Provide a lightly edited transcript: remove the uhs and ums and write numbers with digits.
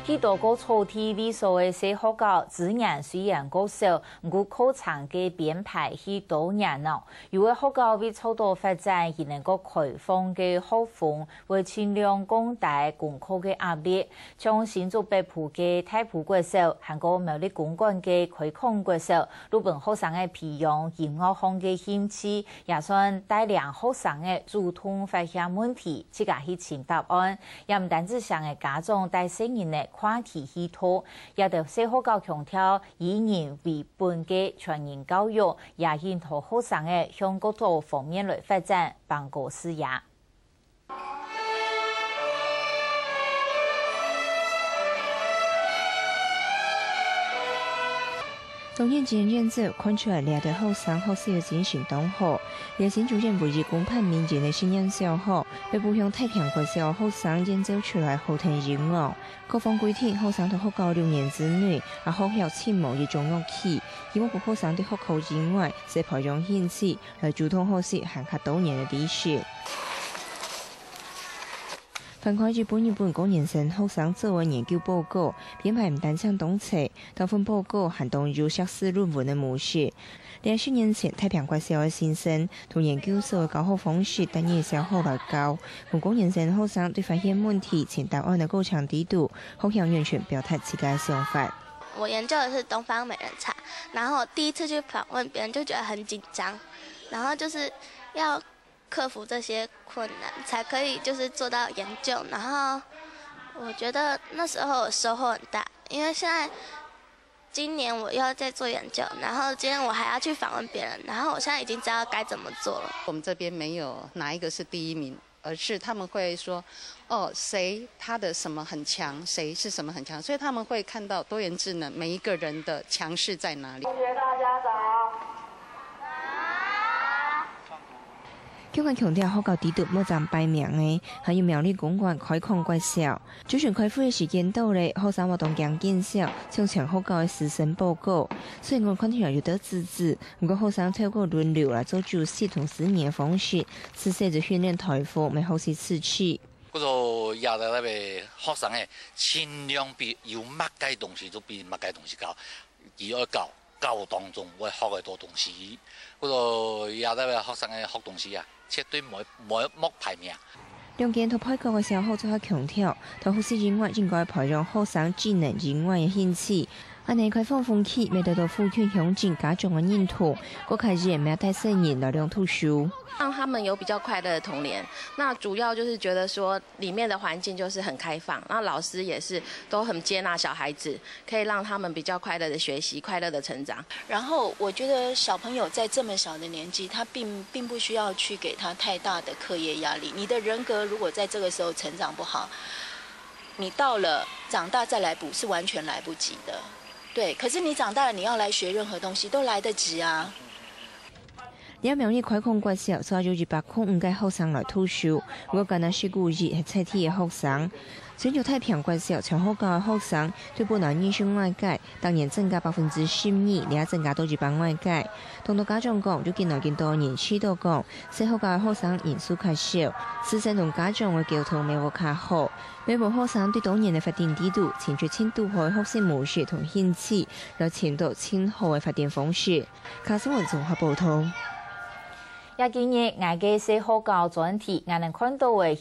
许多个草地里所的小学校资源虽然够少，不过课程嘅编排许多年咯。有的学校为促导发展，而能够开放嘅学风，为尽量降低功课嘅压力。像新竹北埔嘅太埔国小，韩国苗栗公馆嘅开孔国小，日本学生嘅培养音乐方嘅兴趣，也算带领学生嘅主动发现问题，自家去寻答案。也唔单止想嘅家长带小人嘅跨题系统，也对小学校强调以人为本嘅全人教育，也引导学生嘅向各多方面来发展，帮助视野。当然，今日子看出来，两对学生学习精神当好，也先逐渐维持公派民间的信仰小学，北部向太平国小学生研究出来好听音乐。各方规定，学生在学校6年之内，学校启蒙一种乐器，希望学生对学校之外，是培养兴趣，来主动学习含较多年的知识。翻看日本高年生学生做的研究报告，编排唔单向东册，多份报告含动入硕士论文的模式。20年前，太平国小的新生同研究所的教学方式等于小学来教，同高年生学生对发现问题、前答案的够强低度，学校完全表达自己的想法。我研究的是东方美人茶，然后第一次去访问别人就觉得很紧张，然后就是要克服这些困难，才可以就是做到研究。然后我觉得那时候我收获很大，因为今年我又要再做研究，然后今天我还要去访问别人，然后我现在已经知道该怎么做了。我们这边没有哪一个是第一名，而是他们会说，哦，谁他的什么很强，谁是什么很强，所以他们会看到多元智能每一个人的强势在哪里。同学大家早。教官强调，学校低度莫站排名的，还有苗栗公馆开矿国小。就算开会的时间到了，学生活动更减少，像全学校的师生报告。虽然我看起来有得支持，不过学生透过轮流来做主系统4年的方式，持续就训练台风，咪好是刺激。嗰个也在那边学生诶，尽量比有乜嘅东西都比乜嘅东西教，而要教当中会学嘅多东西。嗰个也在学生嘅学东西啊。绝对冇排名。两间读配角的小学做较强调，读学习之外，应该培养学生技能之外的兴趣。安尼开放风气，未得到父权乡镇家长的认同，我开始也没带小人来量读书。让他们有比较快乐的童年。那主要就是觉得说，里面的环境就是很开放，然后老师也是都很接纳小孩子，可以让他们比较快乐的学习，快乐的成长。然后我觉得小朋友在这么小的年纪，他并不需要去给他太大的课业压力。你的人格如果在这个时候成长不好，你到了长大再来补是完全来不及的。对，可是你长大了，你要来学任何东西都来得及啊。了苗栗开矿国小，所有205个学生来读书，我敢若是故意系菜体的学生。全球太平国小全学校的学生对本来认识外界，当年增加12%，也增加到200外界。同多家长讲，就近来多年许多讲，小学校的学生人数较少，师生同家长的沟通没有较好。每部学生对当年的发展制度、清楚清度好的学习模式同兴趣，来迁到清好的发展方式。卡新闻综合报道。也今日，我嘅小学校专题，我能看到嘅